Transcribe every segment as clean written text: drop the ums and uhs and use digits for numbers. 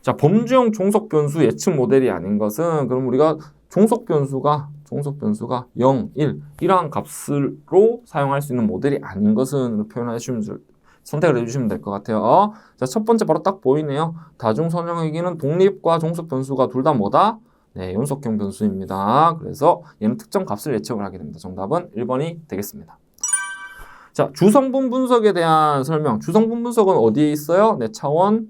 자, 범주형 종속 변수 예측 모델이 아닌 것은 그럼 우리가 종속 변수가 0, 1 이러한 값으로 사용할 수 있는 모델이 아닌 것은 표현해 주시면 선택을 해주시면 될 것 같아요. 자, 첫 번째 바로 딱 보이네요. 다중선형에게는 독립과 종속 변수가 둘 다 뭐다? 네, 연속형 변수입니다. 그래서 얘는 특정 값을 예측을 하게 됩니다. 정답은 1번이 되겠습니다. 자, 주성분 분석에 대한 설명. 주성분 분석은 어디에 있어요? 네, 차원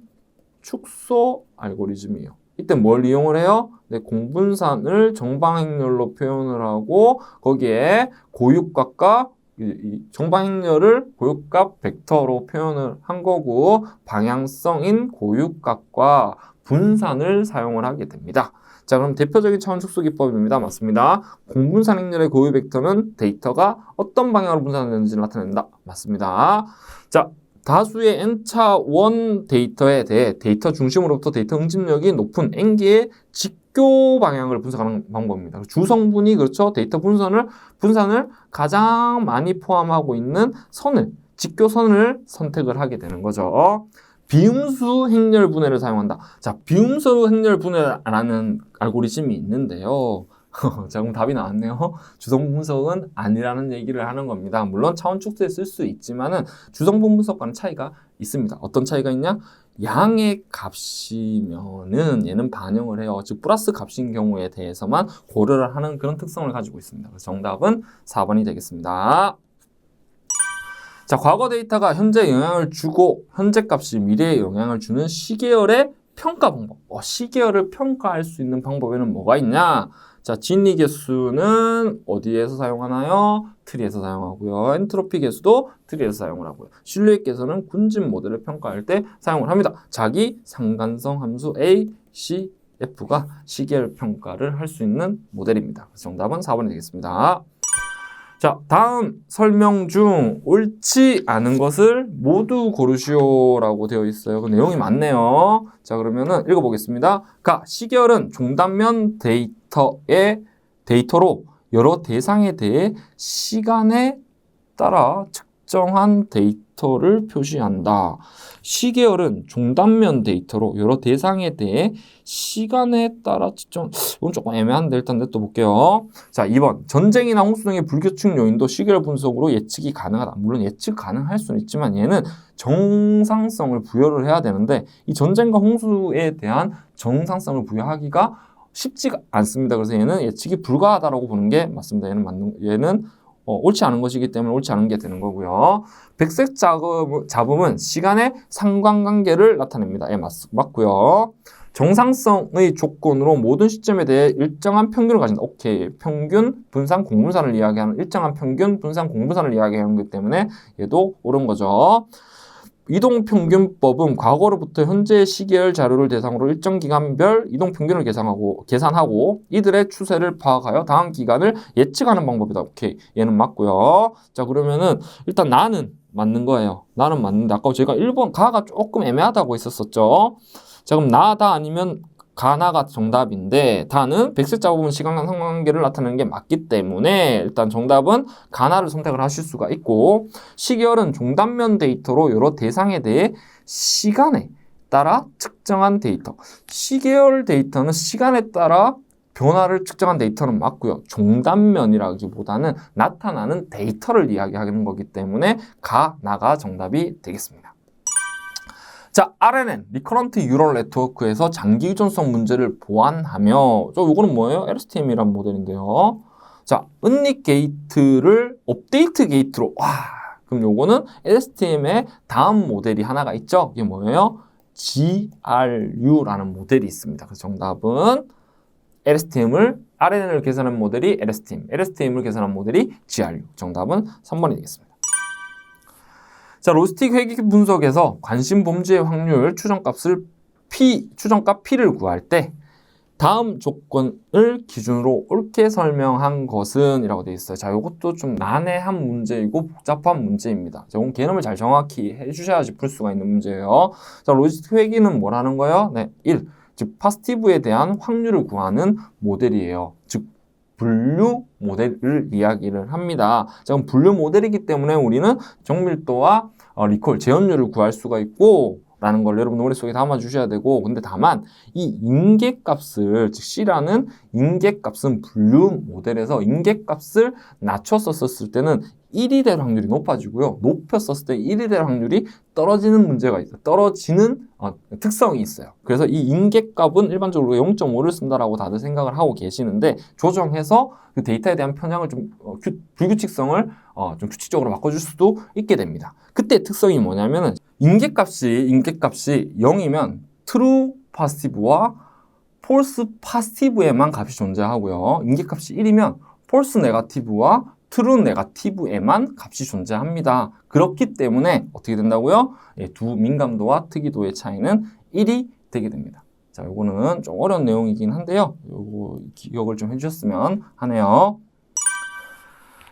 축소 알고리즘이에요. 이때 뭘 이용을 해요? 네, 공분산을 정방행렬로 표현을 하고 거기에 고유값과 이 정방행렬을 고유값 벡터로 표현을 한 거고 방향성인 고유값과 분산을 사용을 하게 됩니다. 자, 그럼 대표적인 차원 축소 기법입니다. 맞습니다. 공분산 행렬의 고유 벡터는 데이터가 어떤 방향으로 분산되는지를 나타낸다. 맞습니다. 자, 다수의 n차원 데이터에 대해 데이터 중심으로부터 데이터 응집력이 높은 n개의 직교 방향을 분석하는 방법입니다. 주성분이 그렇죠. 데이터 분산을 가장 많이 포함하고 있는 직교선을 선택을 하게 되는 거죠. 비음수 행렬 분해를 사용한다. 자, 비음수 행렬 분해라는 알고리즘이 있는데요. 자, 그럼 답이 나왔네요. 주성분 분석은 아니라는 얘기를 하는 겁니다. 물론 차원 축소에 쓸 수 있지만은 주성분 분석과는 차이가 있습니다. 어떤 차이가 있냐? 양의 값이면은 얘는 반영을 해요. 즉 플러스 값인 경우에 대해서만 고려를 하는 그런 특성을 가지고 있습니다. 그래서 정답은 4번이 되겠습니다. 자, 과거 데이터가 현재 영향을 주고 현재 값이 미래에 영향을 주는 시계열의 평가 방법. 시계열을 평가할 수 있는 방법에는 뭐가 있냐? 자, 진리 계수는 어디에서 사용하나요? 트리에서 사용하고요. 엔트로피 계수도 트리에서 사용을 하고요. 실루엣 계수는 군집 모델을 평가할 때 사용을 합니다. 자기 상관성 함수 A, C, F가 시계열 평가를 할 수 있는 모델입니다. 그래서 정답은 4번이 되겠습니다. 자, 다음 설명 중 옳지 않은 것을 모두 고르시오라고 되어 있어요. 그 내용이 많네요. 자, 그러면은 읽어보겠습니다. 시계열은 종단면 데이터로 여러 대상에 대해 시간에 따라 측정한 데이터를 표시한다. 시계열은 종단면 데이터로 여러 대상에 대해 시간에 따라 측정. 이건 조금 애매한데 일단 냅둬볼게요. 자, 2번. 전쟁이나 홍수 등의 불규칙 요인도 시계열 분석으로 예측이 가능하다. 물론 예측 가능할 수는 있지만 얘는 정상성을 부여를 해야 되는데 이 전쟁과 홍수에 대한 정상성을 부여하기가 쉽지가 않습니다. 그래서 얘는 예측이 불가하다라고 보는 게 맞습니다. 얘는 옳지 않은 것이기 때문에 옳지 않은 게 되는 거고요. 백색 잡음은 시간의 상관관계를 나타냅니다. 예, 맞고요. 정상성의 조건으로 모든 시점에 대해 일정한 평균을 가진다. 오케이. 평균, 분산, 공분산을 이야기하는 일정한 평균, 분산, 공분산을 이야기하는 거기 때문에 얘도 옳은 거죠. 이동평균법은 과거로부터 현재의 시계열 자료를 대상으로 일정 기간별 이동평균을 계산하고 이들의 추세를 파악하여 다음 기간을 예측하는 방법이다. 오케이. 얘는 맞고요. 자, 그러면은 일단 나는 맞는 거예요. 나는 맞는데 아까 제가 1번 가가 조금 애매하다고 했었죠. 자, 그럼 나다 아니면 가나가 정답인데 다는 백색 잡아보면 시간과 상관관계를 나타내는 게 맞기 때문에 일단 정답은 가나를 선택을 하실 수가 있고 시계열은 종단면 데이터로 여러 대상에 대해 시간에 따라 측정한 데이터. 시계열 데이터는 시간에 따라 변화를 측정한 데이터는 맞고요. 종단면이라기보다는 나타나는 데이터를 이야기하는 거기 때문에 가나가 정답이 되겠습니다. 자, RNN, 리커런트 뉴럴 네트워크에서 장기 유전성 문제를 보완하며, 요거는 뭐예요? LSTM이란 모델인데요. 자, 은닉 게이트를 업데이트 게이트로, 그럼 요거는 LSTM의 다음 모델이 하나가 있죠? 이게 뭐예요? GRU라는 모델이 있습니다. 그래서 정답은 RNN을 계산한 모델이 LSTM을 계산한 모델이 GRU. 정답은 3번이 되겠습니다. 자, 로스틱 회귀 분석에서 관심 범죄의 확률 추정값 P를 구할 때 다음 조건을 기준으로 옳게 설명한 것은 이라고 되어 있어요. 자, 이것도 좀 난해한 문제이고 복잡한 문제입니다. 자, 이건 개념을 잘 정확히 해주셔야지 풀 수가 있는 문제예요. 자, 로스틱 회귀는 뭐라는 거예요? 네, 1. 즉, 파스티브에 대한 확률을 구하는 모델이에요. 즉, 분류 모델을 이야기를 합니다. 자, 그럼 분류 모델이기 때문에 우리는 정밀도와 리콜, 재현율을 구할 수가 있고 라는 걸 여러분 머릿속에 담아주셔야 되고, 근데 다만 이 인계값을, 즉 C라는 인계값은 분류 모델에서 인계값을 낮춰서 썼을 때는 1이 될 확률이 높아지고요. 높였었을 때 1이 될 확률이 떨어지는 문제가 있어요. 떨어지는 특성이 있어요. 그래서 이 인계값은 일반적으로 0.5를 쓴다라고 다들 생각을 하고 계시는데, 조정해서 그 데이터에 대한 편향을 좀 불규칙성을 좀 규칙적으로 바꿔줄 수도 있게 됩니다. 그때 특성이 뭐냐면은 인계값이 0이면 true positive와 false positive에만 값이 존재하고요. 인계값이 1이면 false negative와 true negative에만 값이 존재합니다. 그렇기 때문에 어떻게 된다고요? 두 민감도와 특이도의 차이는 1이 되게 됩니다. 자, 요거는 좀 어려운 내용이긴 한데요. 요거 기억을 좀 해주셨으면 하네요.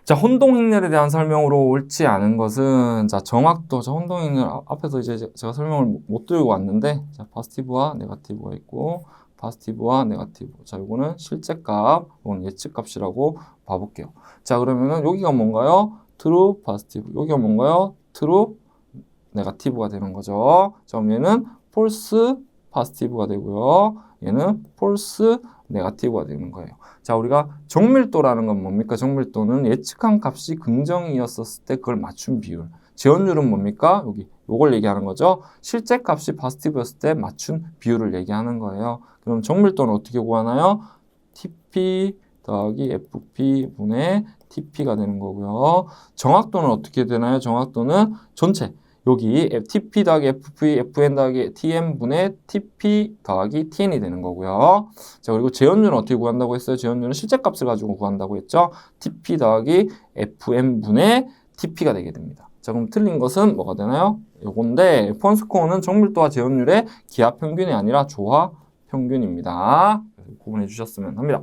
자, 혼동행렬에 대한 설명으로 옳지 않은 것은, 자, 정확도, 자, 혼동행렬 앞에서 이제 제가 설명을 못 들고 왔는데, 자, 파지티브와 네거티브가 있고, 파지티브와 네거티브. 자, 요거는 실제값, 이건 예측값이라고 봐볼게요. 자, 그러면은 여기가 뭔가요? true, positive. 여기가 뭔가요? true, negative가 되는 거죠. 자, 그럼 얘는 false, positive가 되고요. 얘는 false, negative가 되는 거예요. 자, 우리가 정밀도라는 건 뭡니까? 정밀도는 예측한 값이 긍정이었을 때 그걸 맞춘 비율. 지원율은 뭡니까? 여기 요걸 얘기하는 거죠. 실제 값이 positive였을 때 맞춘 비율을 얘기하는 거예요. 그럼 정밀도는 어떻게 구하나요? TP 더하기 FP 분의 TP가 되는 거고요. 정확도는 어떻게 되나요? 정확도는 전체. 여기 TP 더하기 FP, FN 더하기 TM 분의 TP 더하기 TN이 되는 거고요. 자, 그리고 재현율은 어떻게 구한다고 했어요? 재현율은 실제 값을 가지고 구한다고 했죠? TP 더하기 FM 분의 TP가 되게 됩니다. 자, 그럼 틀린 것은 뭐가 되나요? 요건데, F1 스코어는 정밀도와 재현율의 기하 평균이 아니라 조화 평균입니다. 구분해 주셨으면 합니다.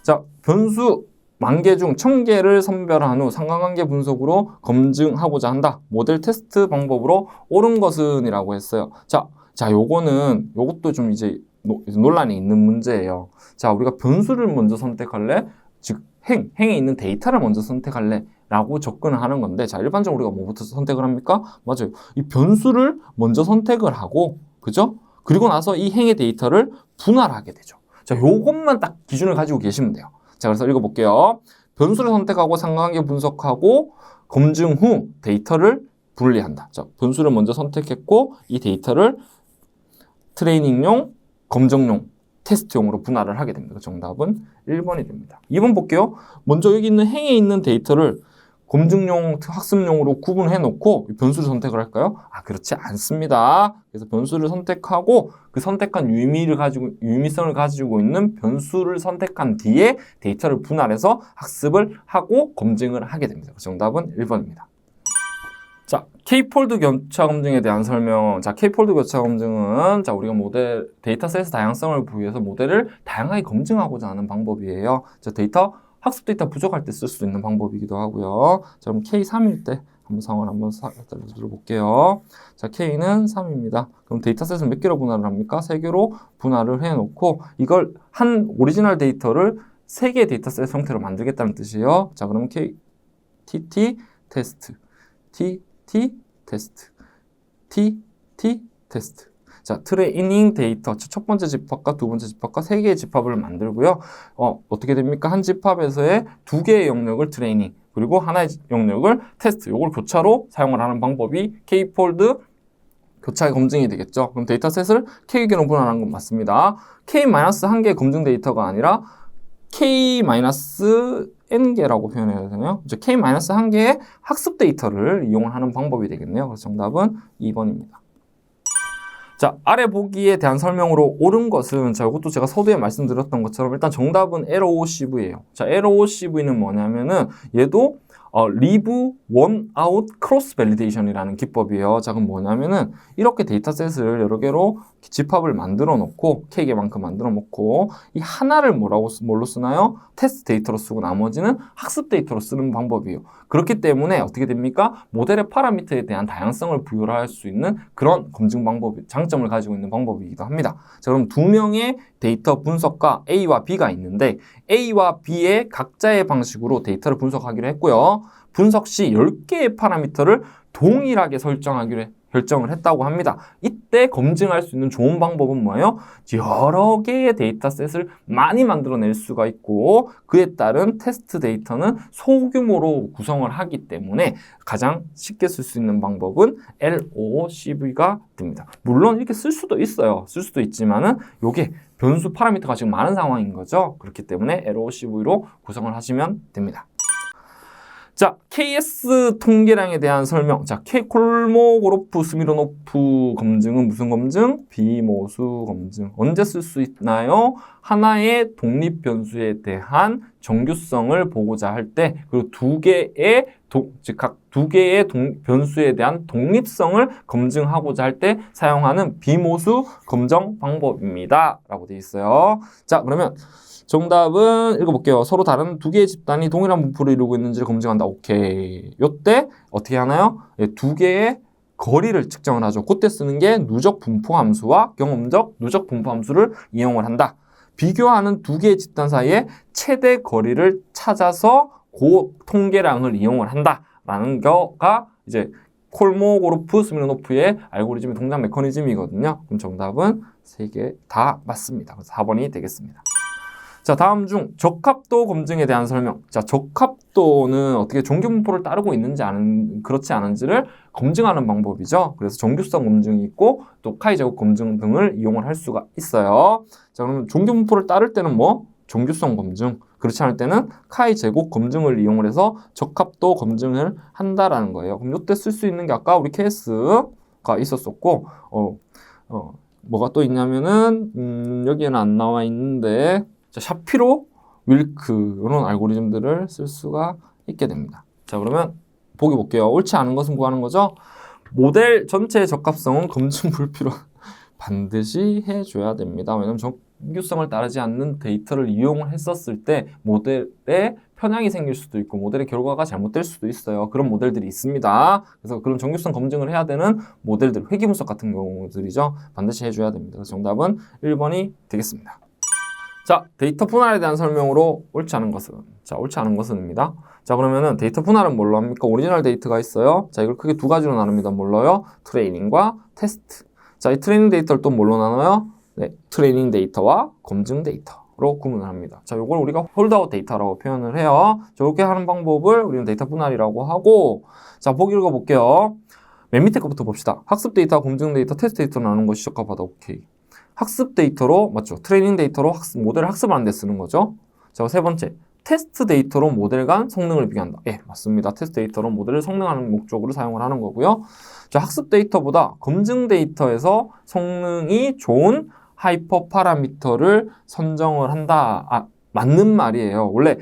자, 변수 10,000개 중 1,000개를 선별한 후 상관관계 분석으로 검증하고자 한다. 모델 테스트 방법으로 옳은 것은 이라고 했어요. 자, 요것도 좀 이제 논란이 있는 문제예요. 자, 우리가 변수를 먼저 선택할래? 즉, 행에 있는 데이터를 먼저 선택할래? 라고 접근을 하는 건데, 자, 일반적으로 우리가 뭐부터 선택을 합니까? 맞아요. 이 변수를 먼저 선택을 하고, 그죠? 그리고 나서 이 행의 데이터를 분할하게 되죠. 자, 요것만 딱 기준을 가지고 계시면 돼요. 자, 그래서 읽어볼게요. 변수를 선택하고 상관관계 분석하고 검증 후 데이터를 분리한다. 자, 변수를 먼저 선택했고 이 데이터를 트레이닝용, 검정용, 테스트용으로 분할을 하게 됩니다. 정답은 1번이 됩니다. 2번 볼게요. 먼저 여기 있는 행에 있는 데이터를 검증용, 학습용으로 구분해 놓고 변수를 선택을 할까요? 그렇지 않습니다. 그래서 변수를 선택하고 그 선택한 유의미성을 가지고 있는 변수를 선택한 뒤에 데이터를 분할해서 학습을 하고 검증을 하게 됩니다. 정답은 1번입니다. 자, K-폴드 교차 검증에 대한 설명. 자, K-폴드 교차 검증은 우리가 모델 데이터셋의 다양성을 부여해서 모델을 다양하게 검증하고자 하는 방법이에요. 자, 학습 데이터 부족할 때 쓸 수 있는 방법이기도 하고요. 자, 그럼 K3일 때 한번 상황을 한번 들어볼게요. 자, K는 3입니다. 그럼 데이터셋은 몇 개로 분할을 합니까? 3개로 분할을 해놓고 이걸 한 오리지널 데이터를 3개의 데이터셋 형태로 만들겠다는 뜻이에요. 자, 그럼 TT 테스트, TT 테스트, TT 테스트. 자, 트레이닝 데이터 첫 번째 집합과 두 번째 집합과 3개의 집합을 만들고요. 어떻게 됩니까? 한 집합에서의 2개의 영역을 트레이닝, 그리고 하나의 영역을 테스트, 요걸 교차로 사용을 하는 방법이 K-폴드 교차의 검증이 되겠죠. 그럼 데이터셋을 K개로 분할한 건 맞습니다. K-1개의 검증 데이터가 아니라 K-N개라고 표현해야 되나요? K-1개의 학습 데이터를 이용하는 방법이 되겠네요. 그래서 정답은 2번입니다. 자, 아래 보기에 대한 설명으로 옳은 것은, 자, 이것도 제가 서두에 말씀드렸던 것처럼 일단 정답은 LOCV예요. 자, LOCV는 뭐냐면은 얘도 Leave One Out Cross Validation이라는 기법이에요. 자, 그럼 뭐냐면은 이렇게 데이터셋을 여러 개로 집합을 만들어 놓고 K개만큼 만들어 놓고 이 하나를 뭘로 쓰나요? 테스트 데이터로 쓰고 나머지는 학습 데이터로 쓰는 방법이에요. 그렇기 때문에 어떻게 됩니까? 모델의 파라미터에 대한 다양성을 부여할 수 있는 그런 검증 방법이, 장점을 가지고 있는 방법이기도 합니다. 자, 그럼 두 명의 데이터 분석가 A와 B가 있는데 A와 B의 각자의 방식으로 데이터를 분석하기로 했고요. 분석 시 10개의 파라미터를 동일하게 설정하기로 결정을 했다고 합니다. 이때 검증할 수 있는 좋은 방법은 뭐예요? 여러 개의 데이터셋을 많이 만들어낼 수가 있고 그에 따른 테스트 데이터는 소규모로 구성을 하기 때문에 가장 쉽게 쓸 수 있는 방법은 LOCV가 됩니다. 물론 이렇게 쓸 수도 있어요. 쓸 수도 있지만은 요게 변수 파라미터가 지금 많은 상황인 거죠. 그렇기 때문에 LOCV로 구성을 하시면 됩니다. 자, KS 통계량에 대한 설명. 자, 콜모고로프 스미르노프 검증은 무슨 검증? 비모수 검증. 언제 쓸 수 있나요? 하나의 독립 변수에 대한 정규성을 보고자 할 때, 그리고 각 두 개의 변수에 대한 독립성을 검증하고자 할 때 사용하는 비모수 검정 방법입니다. 라고 되어 있어요. 자, 그러면 정답은 읽어볼게요. 서로 다른 두 개의 집단이 동일한 분포를 이루고 있는지를 검증한다. 오케이. 요때 어떻게 하나요? 두 개의 거리를 측정을 하죠. 그때 쓰는 게 누적 분포 함수와 경험적 누적 분포 함수를 이용을 한다. 비교하는 두 개의 집단 사이에 최대 거리를 찾아서 그 통계량을 이용을 한다라는 거가 이제 콜모고로프 스미르노프의 알고리즘의 동작 메커니즘이거든요. 그럼 정답은 3개 다 맞습니다. 그래서 4번이 되겠습니다. 자, 다음 중 적합도 검증에 대한 설명. 자, 적합도는 어떻게 정규분포를 따르고 있는지 그렇지 않은지를 검증하는 방법이죠. 그래서 정규성 검증이 있고 또 카이 제곱 검증 등을 이용을 할 수가 있어요. 자, 그러면 정규분포를 따를 때는 뭐? 정규성 검증. 그렇지 않을 때는 카이 제곱 검증을 이용을 해서 적합도 검증을 한다라는 거예요. 그럼 이때 쓸 수 있는 게 아까 우리 KS가 있었었고, 뭐가 또 있냐면은, 여기에는 안 나와 있는데, 자, 샤피로, 윌크 이런 알고리즘들을 쓸 수가 있게 됩니다. 자, 그러면 보기 볼게요. 옳지 않은 것은 구하는 거죠. 모델 전체의 적합성은 검증 불필요 반드시 해줘야 됩니다. 왜냐하면 정규성을 따르지 않는 데이터를 이용을 했었을 때 모델에 편향이 생길 수도 있고 모델의 결과가 잘못될 수도 있어요. 그런 모델들이 있습니다. 그래서 그런 정규성 검증을 해야 되는 모델들, 회귀분석 같은 경우들이죠. 반드시 해줘야 됩니다. 그래서 정답은 1번이 되겠습니다. 자, 데이터 분할에 대한 설명으로 옳지 않은 것은. 자, 옳지 않은 것은입니다. 자, 그러면은 데이터 분할은 뭘로 합니까? 오리지널 데이터가 있어요. 자, 이걸 크게 두 가지로 나눕니다. 뭘로요? 트레이닝과 테스트. 자, 이 트레이닝 데이터를 또 뭘로 나눠요? 네, 트레이닝 데이터와 검증 데이터로 구분을 합니다. 자, 요걸 우리가 홀드아웃 데이터라고 표현을 해요. 저렇게 하는 방법을 우리는 데이터 분할이라고 하고, 자, 보기 읽어볼게요. 맨 밑에 거부터 봅시다. 학습 데이터, 검증 데이터, 테스트 데이터 나누는 것이 적합하다. 오케이. 학습 데이터로, 맞죠? 트레이닝 데이터로 모델을 학습하는 데 쓰는 거죠. 자, 세 번째. 테스트 데이터로 모델 간 성능을 비교한다. 예, 맞습니다. 테스트 데이터로 모델을 성능하는 목적으로 사용을 하는 거고요. 자, 학습 데이터보다 검증 데이터에서 성능이 좋은 하이퍼 파라미터를 선정을 한다. 맞는 말이에요. 원래,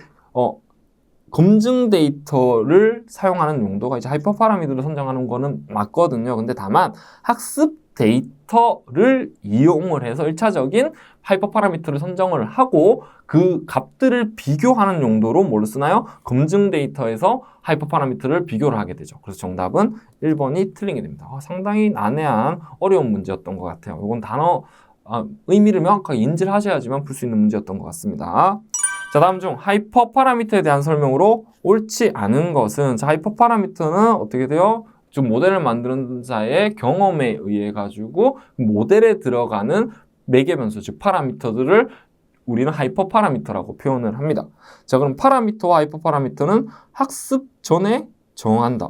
검증 데이터를 사용하는 용도가 이제 하이퍼 파라미터를 선정하는 거는 맞거든요. 근데 다만 학습 데이터를 이용을 해서 1차적인 하이퍼 파라미터를 선정을 하고 그 값들을 비교하는 용도로 뭘 쓰나요? 검증 데이터에서 하이퍼 파라미터를 비교를 하게 되죠. 그래서 정답은 1번이 틀린 게 됩니다. 상당히 난해한 어려운 문제였던 것 같아요. 이건 단어 의미를 명확하게 인지를 하셔야지만 풀 수 있는 문제였던 것 같습니다. 자, 다음 중 하이퍼 파라미터에 대한 설명으로 옳지 않은 것은, 자, 하이퍼 파라미터는 어떻게 돼요? 좀 모델을 만드는 자의 경험에 의해 가지고 모델에 들어가는 매개 변수, 즉 파라미터들을 우리는 하이퍼 파라미터라고 표현을 합니다. 자, 그럼 파라미터와 하이퍼 파라미터는 학습 전에 정한다.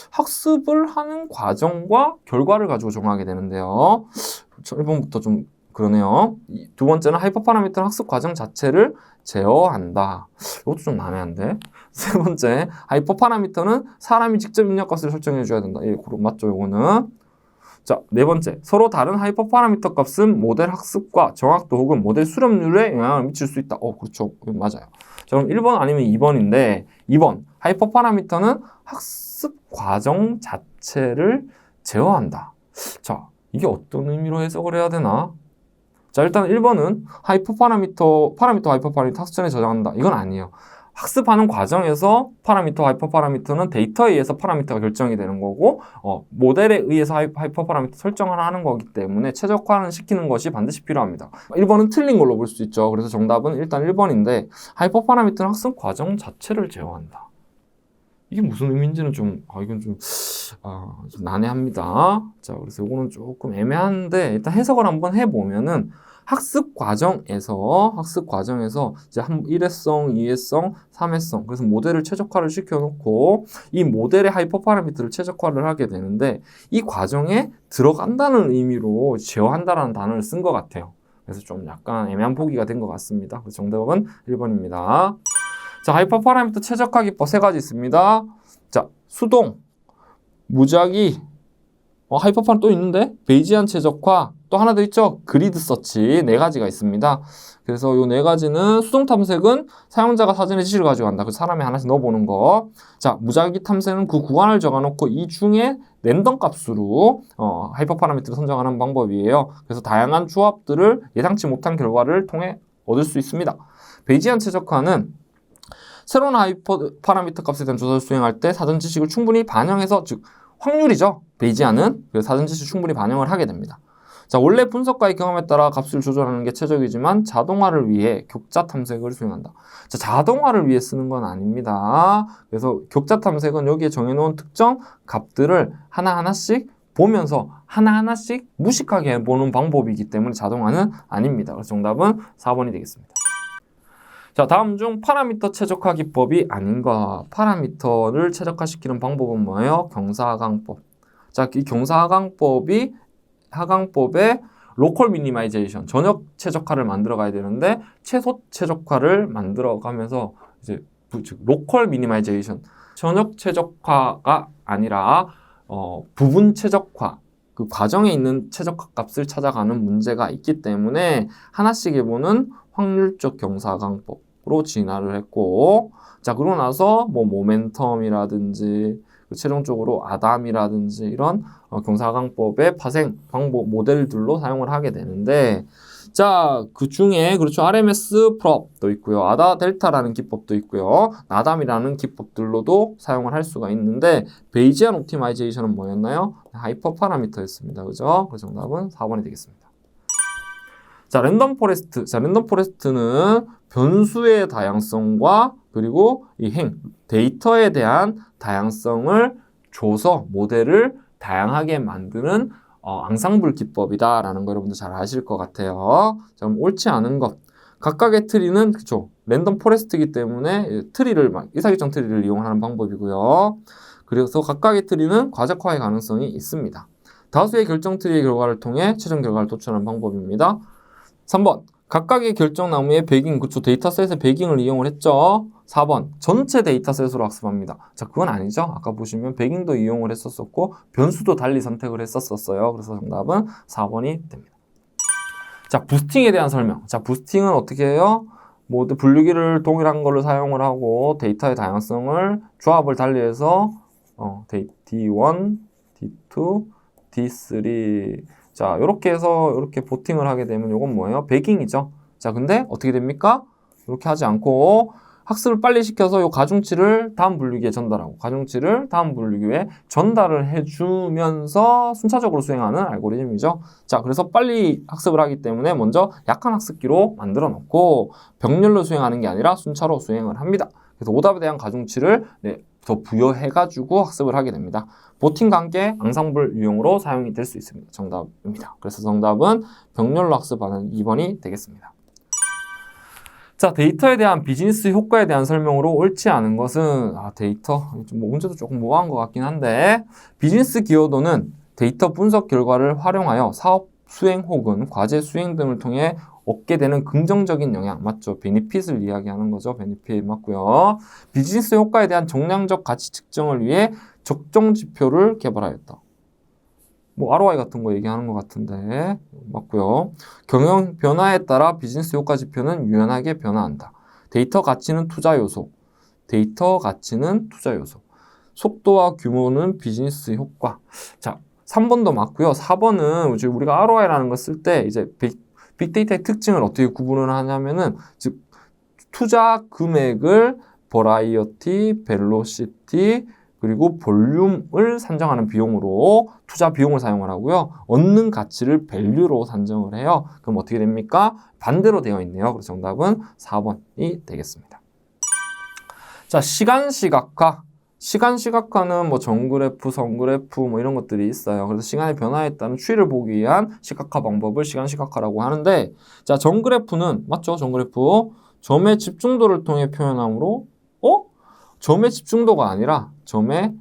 학습을 하는 과정과 결과를 가지고 정하게 되는데요. 1번부터 좀 그러네요. 두 번째는 하이퍼 파라미터는 학습 과정 자체를 제어한다. 이것도 좀 난해한데. 세 번째, 하이퍼 파라미터는 사람이 직접 입력값을 설정해 줘야 된다. 예, 맞죠, 요거는. 자, 네 번째, 서로 다른 하이퍼 파라미터 값은 모델 학습과 정확도 혹은 모델 수렴률에 영향을 미칠 수 있다. 그렇죠. 맞아요. 자, 그럼 1번 아니면 2번인데, 2번, 하이퍼 파라미터는 학습 과정 자체를 제어한다. 자, 이게 어떤 의미로 해석을 해야 되나? 자, 일단 1번은 하이퍼 파라미터 하이퍼 파라미터 학습 전에 저장한다. 이건 아니에요. 학습하는 과정에서 파라미터, 하이퍼 파라미터는 데이터에 의해서 파라미터가 결정이 되는 거고, 모델에 의해서 하이퍼 파라미터 설정을 하는 거기 때문에 최적화는 시키는 것이 반드시 필요합니다. 1번은 틀린 걸로 볼 수 있죠. 그래서 정답은 일단 1번인데, 하이퍼 파라미터는 학습 과정 자체를 제어한다. 이게 무슨 의미인지는 이건 좀 난해합니다. 자, 그래서 이거는 조금 애매한데, 일단 해석을 한번 해보면은, 학습 과정에서 이제 1회성, 2회성, 3회성, 그래서 모델을 최적화를 시켜놓고, 이 모델의 하이퍼 파라미터를 최적화를 하게 되는데, 이 과정에 들어간다는 의미로 제어한다라는 단어를 쓴 것 같아요. 그래서 좀 약간 애매한 보기가 된 것 같습니다. 그래서 정답은 1번입니다. 자, 하이퍼 파라미터 최적화 기법 3가지 있습니다. 자, 수동, 무작위, 하이퍼파는 또 있는데 베이지안 최적화, 또 하나 더 있죠. 그리드 서치 4가지가 있습니다. 그래서 이 4가지는 수동 탐색은 사용자가 사전에 지시를 가져간다. 그래서 사람이 하나씩 넣어보는 거. 자, 무작위 탐색은 그 구간을 적어놓고 이 중에 랜덤 값으로 하이퍼 파라미터를 선정하는 방법이에요. 그래서 다양한 조합들을 예상치 못한 결과를 통해 얻을 수 있습니다. 베이지안 최적화는 새로운 하이퍼 파라미터 값에 대한 조사를 수행할 때 사전 지식을 충분히 반영해서, 즉 확률이죠. 베이지안은 사전 지식을 충분히 반영을 하게 됩니다. 자, 원래 분석가의 경험에 따라 값을 조절하는 게 최적이지만 자동화를 위해 격자 탐색을 수행한다. 자, 자동화를 위해 쓰는 건 아닙니다. 그래서 격자 탐색은 여기에 정해놓은 특정 값들을 하나하나씩 보면서 하나하나씩 무식하게 보는 방법이기 때문에 자동화는 아닙니다. 그래서 정답은 4번이 되겠습니다. 자, 다음 중 파라미터 최적화 기법이 아닌가. 파라미터를 최적화시키는 방법은 뭐예요? 경사하강법. 자, 이 경사하강법의 로컬 미니마이제이션, 전역 최적화를 만들어 가야 되는데 최소 최적화를 만들어 가면서 이제 로컬 미니마이제이션, 전역 최적화가 아니라 부분 최적화, 그 과정에 있는 최적화 값을 찾아가는 문제가 있기 때문에 하나씩 해보는 확률적 경사하강법으로 진화를 했고, 자, 그러고 나서 뭐 모멘텀이라든지 최종적으로 아담이라든지 이런 경사하강법의 파생 방법 모델들로 사용을 하게 되는데, 자, 그 중에 그렇죠, RMS 프롭도 있고요, 아다 델타라는 기법도 있고요, 나담이라는 기법들로도 사용을 할 수가 있는데, 베이지안 옵티마이제이션은 뭐였나요? 하이퍼 파라미터였습니다. 그죠? 그래서 정답은 4번이 되겠습니다. 자, 랜덤 포레스트. 자, 랜덤 포레스트는 변수의 다양성과 그리고 이 데이터에 대한 다양성을 줘서 모델을 다양하게 만드는 앙상블 기법이다라는 거 여러분들 잘 아실 것 같아요. 자, 그럼 옳지 않은 것. 각각의 트리는 그쵸, 랜덤 포레스트이기 때문에 트리를 일사결정 트리를 이용하는 방법이고요. 그래서 각각의 트리는 과적화의 가능성이 있습니다. 다수의 결정 트리의 결과를 통해 최종 결과를 도출하는 방법입니다. 3번, 각각의 결정나무의 배깅, 그쵸, 데이터셋의 배깅을 이용을 했죠. 4번, 전체 데이터셋으로 학습합니다. 자, 그건 아니죠. 아까 보시면 배깅도 이용을 했었었고 변수도 달리 선택을 했었어요. 그래서 정답은 4번이 됩니다. 자, 부스팅에 대한 설명. 자, 부스팅은 어떻게 해요? 모두 분류기를 동일한 걸로 사용을 하고 데이터의 다양성을 조합을 달리해서 D1, D2, D3, 자, 이렇게 해서 이렇게 보팅을 하게 되면 이건 뭐예요? 배깅이죠. 자, 근데 어떻게 됩니까? 이렇게 하지 않고 학습을 빨리 시켜서 이 가중치를 다음 분류기에 전달하고 가중치를 다음 분류기에 전달을 해주면서 순차적으로 수행하는 알고리즘이죠. 자, 그래서 빨리 학습을 하기 때문에 먼저 약한 학습기로 만들어 놓고 병렬로 수행하는 게 아니라 순차로 수행을 합니다. 그래서 오답에 대한 가중치를 더 부여해가지고 학습을 하게 됩니다. 보팅과 함께 앙상블 유형으로 사용이 될 수 있습니다. 정답입니다. 그래서 정답은 병렬로 학습하는 2번이 되겠습니다. 자, 데이터에 대한 비즈니스 효과에 대한 설명으로 옳지 않은 것은 데이터, 문제도 조금 모호한 것 같긴 한데, 비즈니스 기여도는 데이터 분석 결과를 활용하여 사업 수행 혹은 과제 수행 등을 통해 얻게 되는 긍정적인 영향, 맞죠? 베니핏을 이야기하는 거죠. 베니핏 맞고요. 비즈니스 효과에 대한 정량적 가치 측정을 위해 적정 지표를 개발하였다. 뭐 ROI 같은 거 얘기하는 것 같은데 맞고요. 경영 변화에 따라 비즈니스 효과 지표는 유연하게 변화한다. 데이터 가치는 투자 요소. 데이터 가치는 투자 요소. 속도와 규모는 비즈니스 효과. 자, 3번도 맞고요. 4번은 우리가 ROI라는 걸 쓸 때 이제 빅데이터의 특징을 어떻게 구분을 하냐면은, 즉 투자 금액을 버라이어티, 벨로시티, 그리고 볼륨을 산정하는 비용으로 투자 비용을 사용을 하고요. 얻는 가치를 밸류로 산정을 해요. 그럼 어떻게 됩니까? 반대로 되어 있네요. 그래서 정답은 4번이 되겠습니다. 자, 시간 시각화. 시간 시각화는 뭐 정그래프, 선그래프 뭐 이런 것들이 있어요. 그래서 시간의 변화에 따른 추이를 보기 위한 시각화 방법을 시간 시각화라고 하는데, 자, 정그래프는 맞죠? 정그래프 점의 집중도를 통해 표현하므로 점의 집중도가 아니라 점의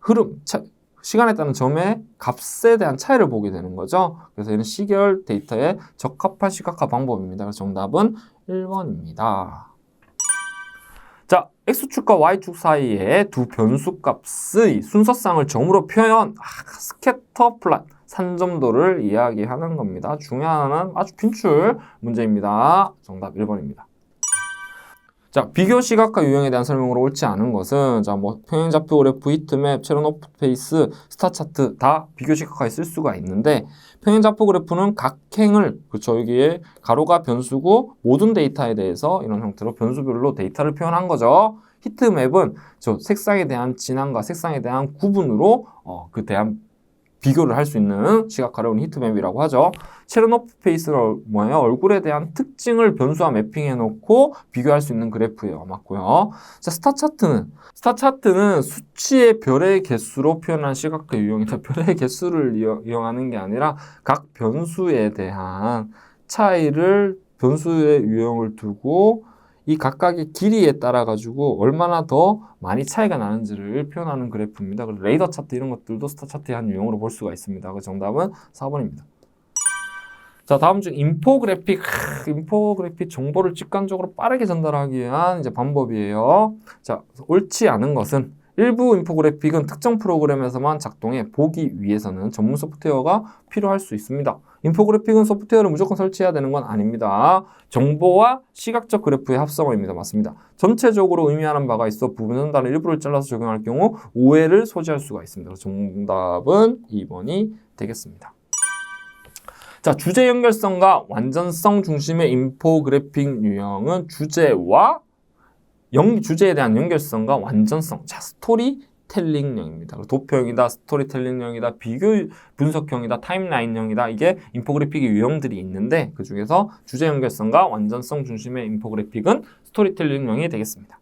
흐름, 시간에 따른 점의 값에 대한 차이를 보게 되는 거죠. 그래서 이는 시계열 데이터에 적합한 시각화 방법입니다. 그래서 정답은 1번입니다. 자, X축과 Y축 사이에 두 변수값의 순서상을 점으로 표현, 스캐터 플롯, 산점도를 이야기하는 겁니다. 중에 하나는 아주 빈출 문제입니다. 정답 1번입니다. 자, 비교 시각화 유형에 대한 설명으로 옳지 않은 것은, 자, 뭐 평행좌표 그래프, 히트맵, 체르노프 페이스, 스타 차트 다 비교 시각화에 쓸 수가 있는데, 평행좌표 그래프는 각 행을, 그렇죠, 여기에 가로가 변수고 모든 데이터에 대해서 이런 형태로 변수별로 데이터를 표현한 거죠. 히트맵은 저 색상에 대한 진함과 색상에 대한 구분으로 그 대한 비교를 할 수 있는 시각화를 우리 히트맵이라고 하죠. 체르노프 페이스는 뭐예요? 얼굴에 대한 특징을 변수와 매핑해 놓고 비교할 수 있는 그래프예요. 맞고요. 자, 스타 차트는 수치의 별의 개수로 표현한 시각화 유형이다. 별의 개수를 이용하는 게 아니라 각 변수에 대한 차이를 변수의 유형을 두고 이 각각의 길이에 따라 가지고 얼마나 더 많이 차이가 나는지를 표현하는 그래프입니다. 그래서 레이더 차트 이런 것들도 스타 차트의 한 유형으로 볼 수가 있습니다. 그 정답은 4번입니다. 자, 다음 중 인포그래픽 정보를 직관적으로 빠르게 전달하기 위한 이제 방법이에요. 자, 옳지 않은 것은 일부 인포그래픽은 특정 프로그램에서만 작동해 보기 위해서는 전문 소프트웨어가 필요할 수 있습니다. 인포그래픽은 소프트웨어를 무조건 설치해야 되는 건 아닙니다. 정보와 시각적 그래프의 합성어입니다. 맞습니다. 전체적으로 의미하는 바가 있어 부분 전달의 일부를 잘라서 적용할 경우 오해를 소지할 수가 있습니다. 정답은 2번이 되겠습니다. 자, 주제 연결성과 완전성 중심의 인포그래픽 유형은 주제에 대한 연결성과 완전성, 자, 스토리텔링형입니다. 도표형이다, 스토리텔링형이다, 비교 분석형이다, 타임라인형이다. 이게 인포그래픽의 유형들이 있는데 그 중에서 주제 연결성과 완전성 중심의 인포그래픽은 스토리텔링형이 되겠습니다.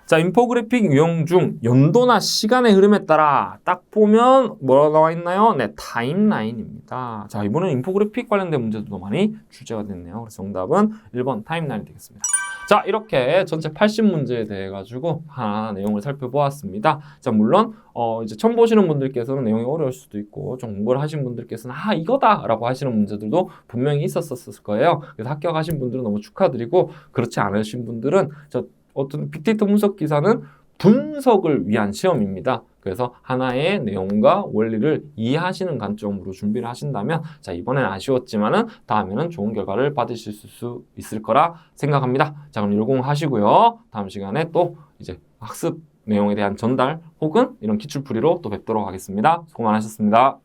자, 인포그래픽 유형 중 연도나 시간의 흐름에 따라 딱 보면 뭐라고 나와 있나요? 네, 타임라인입니다. 자, 이번엔 인포그래픽 관련된 문제도 많이 출제가 됐네요. 그래서 정답은 1번 타임라인이 되겠습니다. 자, 이렇게 전체 80문제에 대해 가지고 하나 내용을 살펴보았습니다. 자, 물론 이제 처음 보시는 분들께서는 내용이 어려울 수도 있고 좀 공부를 하신 분들께서는 이거다라고 하시는 문제들도 분명히 있었을 거예요. 그래서 합격하신 분들은 너무 축하드리고, 그렇지 않으신 분들은 어떤 빅데이터 분석 기사는 분석을 위한 시험입니다. 그래서 하나의 내용과 원리를 이해하시는 관점으로 준비를 하신다면, 자, 이번엔 아쉬웠지만은 다음에는 좋은 결과를 받으실 수 있을 거라 생각합니다. 자, 그럼 열공하시고요. 다음 시간에 또 이제 학습 내용에 대한 전달 혹은 이런 기출풀이로 또 뵙도록 하겠습니다. 수고 많으셨습니다.